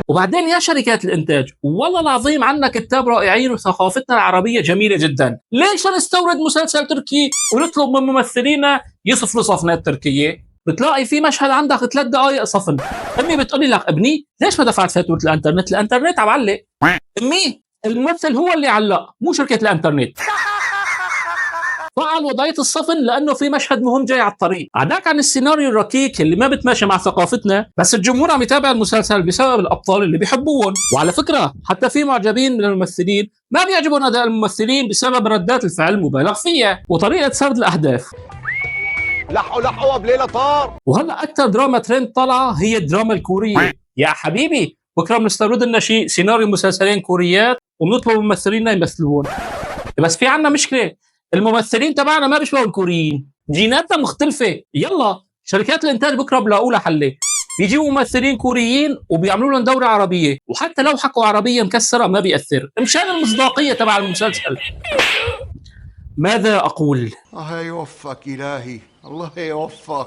وبعدين يا شركات الانتاج، والله العظيم عندنا كتاب رائعين وثقافتنا العربيه جميله جدا، ليش نستورد مسلسل تركي ونطلب من ممثلينا يصفوا صفنات تركيه؟ بتلاقي في مشهد عندك 3 دقائق صفن، امي بتقولي لك ابني ليش ما دفعت فاتوره الانترنت؟ الانترنت عم علق. امي الممثل هو اللي علق مو شركه الانترنت. فعل وضعية الصفن لأنه في مشهد مهم جاي على الطريق. عداك عن السيناريو الركيك اللي ما بتماشى مع ثقافتنا، بس الجمهور عم يتابع المسلسل بسبب الأبطال اللي بيحبوهم. وعلى فكرة حتى في معجبين من الممثلين ما بيعجبهم أداء الممثلين بسبب ردات الفعل المبالغ فيها وطريقة سرد الأحداث. لحقوا بليلة طار. وهلا أكثر دراما ترند طالعة هي الدراما الكورية. يا حبيبي بكره بنستورد لنا شيء سيناريو مسلسلين كوريات وبنطلب ممثلينا يمثلون. بس في عنا مشكلة، الممثلين تبعنا ما بيشبهوا الكوريين، جيناتنا مختلفة. يلا شركات الانتاج بكره بلاقوا لها حل، بيجيبوا ممثلين كوريين وبيعملوا لهم دورة عربية، وحتى لو حكوا عربية مكسرة ما بيأثر مشان المصداقية تبع المسلسل. ماذا أقول؟ الله يوفقك إلهي، الله يوفقك.